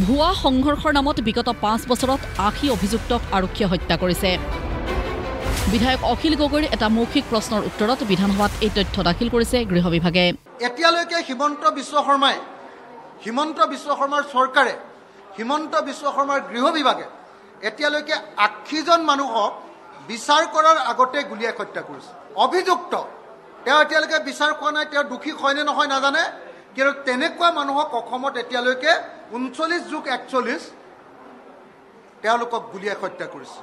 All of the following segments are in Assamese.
ভুৱা সংঘৰ্ষৰ নামত বিগত 5 বছৰত 80 অভিযুক্তক আৰক্ষীয়ে হত্যা কৰিছে। বিধায়ক অখিল গগৈৰ এটা মৌখিক প্ৰশ্নৰ উত্তৰত বিধানসভাত এই তথ্য দাখিল কৰিছে গৃহ বিভাগে। এতিয়ালৈকে হিমন্ত বিশ্ব শৰ্মাৰ চৰকাৰে হিমন্ত বিশ্ব শৰ্মাৰ গৃহ বিভাগে এতিয়ালৈকে 80জন মানুহক বিচাৰ কৰাৰ আগতে গুলিয়াই হত্যা কৰিছে। অভিযুক্ত তেওঁ এতিয়ালৈকে বিচাৰ কৰা নাই, তেওঁ দোষী হয় নে নহয় নাজানে, কিন্তু তেনেকুৱা মানুহক অসমত এতিয়ালৈকে 39+41 তেওঁলোকক গুলিয়াই হত্যা কৰিছে।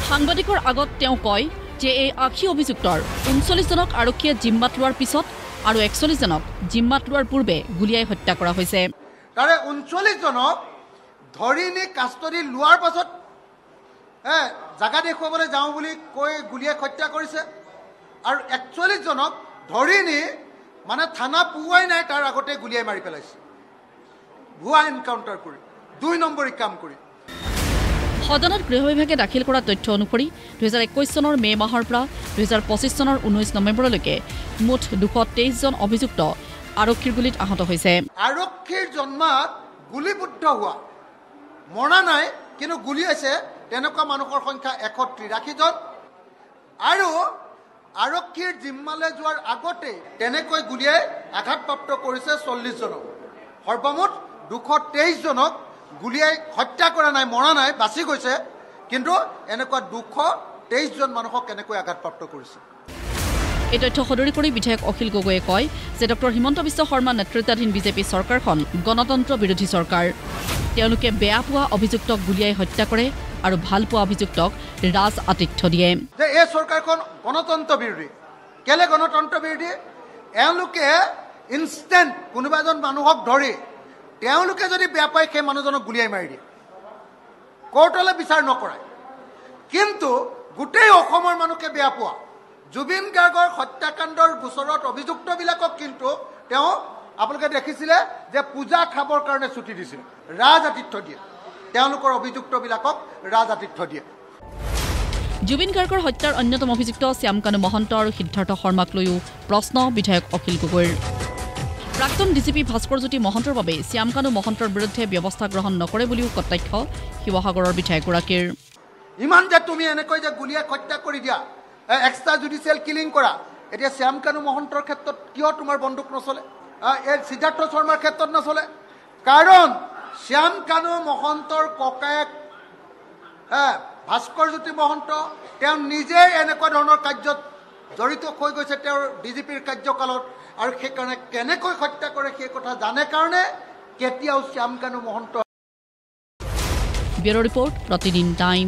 সাংবাদিকৰ আগত তেওঁ কয় যে এই 80 অভিযুক্তৰ 39জনক আৰক্ষীয়ে জিম্মাত লোৱাৰ পিছত আৰু 41জনক জিম্মাত লোৱাৰ পূৰ্বে গুলিয়াই হত্যা কৰা হৈছে। তাৰে 39জনক ধৰি নি কাষ্টডি লোৱাৰ পাছত জাগা দেখুৱাবলৈ যাওঁ বুলি কৈ গুলিয়াই হত্যা কৰিছে, আৰু 41জনক ধৰি নি মানে থানা পোৱাই নাই তাৰ আগতে গুলিয়াই মাৰি পেলাইছে, ভুৱা এনকাউণ্টাৰ কৰি 2 নম্বৰী কাম কৰি। সদনত গৃহ বিভাগে দাখিল কৰা তথ্য অনুসৰি 2021 চনৰ মে মাহৰ পৰা 2025 চনৰ 19 নৱেম্বৰলৈকে মুঠ 223জন অভিযুক্ত আৰক্ষীৰ গুলীত আহত হৈছে। আৰক্ষীৰ জন্মাত গুলীবদ্ধ হোৱা মৰা নাই কিন্তু গুলিয়াইছে তেনেকুৱা মানুহৰ সংখ্যা 183জন, আৰু আৰক্ষীৰ জিম্মালৈ যোৱাৰ আগতে তেনেকৈ গুলিয়াই আঘাতপ্ৰাপ্ত কৰিছে 40জনক। সৰ্বমুঠ 223জনক গুলিয়াই হত্যা কৰা নাই, মৰা নাই, বাচি গৈছে, কিন্তু এনেকুৱা 223জন মানুহক কেনেকৈ আঘাতপ্ৰাপ্ত কৰিছে। এই তথ্য সদৰি কৰি বিধায়ক অখিল গগৈয়ে কয় যে ডক্টৰ হিমন্ত বিশ্ব শৰ্মা নেতৃত্বাধীন বিজেপি চৰকাৰখন গণতন্ত্ৰ বিৰোধী চৰকাৰ। তেওঁলোকে বেয়া পোৱা অভিযুক্তক গুলিয়াই হত্যা কৰে আৰু ভাল পোৱা অভিযুক্তক ৰাজ আতিথ্য দিয়ে। যে এই চৰকাৰখন গণতন্ত্ৰ বিৰোধী। কেলে গণতন্ত্ৰ বিৰোধী? এওঁলোকে ইনষ্টেণ্ট কোনোবা এজন মানুহক ধৰি তেওঁলোকে যদি বেয়া পায় সেই মানুহজনক গুলিয়াই মাৰি দিয়ে, কোৰ্টলৈ বিচাৰ নকৰায়। কিন্তু গোটেই অসমৰ মানুহকে বেয়া পোৱা জুবিন গাৰ্গৰ হত্যাকাণ্ডৰ গোচৰত অভিযুক্তবিলাকক কিন্তু তেওঁ আপোনালোকে দেখিছিলে যে পূজা খাবৰ কাৰণে ছুটি দিছিল, ৰাজ আতিথ্য দিয়ে, তেওঁলোকৰ অভিযুক্তবিলাকক ৰাজ আতিথ্য দিয়ে। জুবিন গাৰ্গৰ হত্যাৰ অন্যতম অভিযুক্ত শ্যামকানু মহন্ত আৰু সিদ্ধাৰ্থ শৰ্মাক লৈও প্ৰশ্ন বিধায়ক অখিল গগৈৰ। প্ৰাক্তন ডিজিপি ভাস্কৰজ্যোতি মহন্তৰ বাবে শ্যামকানু মহন্তৰ বিৰুদ্ধে ব্যৱস্থা গ্ৰহণ নকৰে বুলিও কটাক্ষ শিৱসাগৰৰ বিধায়কগৰাকীৰ। ইমান যে তুমি এনেকৈ যে গুলিয়াই হত্যা কৰি দিয়া, এক্সট্ৰা জুডিচিয়েল কিলিং কৰা, এতিয়া শ্যামকানু মহন্তৰ ক্ষেত্ৰত কিয় তোমাৰ বন্দুক নচলে? এই সিদ্ধাৰ্থ শৰ্মাৰ ক্ষেত্ৰত নচলে? কাৰণ শ্যামকানু মহন্তৰ ককায়েক ভাস্কৰজ্যোতি মহন্ত তেওঁ নিজে এনেকুৱা ধৰণৰ কাৰ্যত জড়িত হৈ গৈছে তেওঁৰ ডিজিপিৰ কাৰ্যকালত, আৰু সেইকাৰণে কেনেকৈ হত্যা কৰে সেই কথা জানে কাৰণে কেতিয়াও শ্যামকানু মহন্ত। ব্যুৰো ৰিপৰ্ট, প্ৰতিদিন টাইম।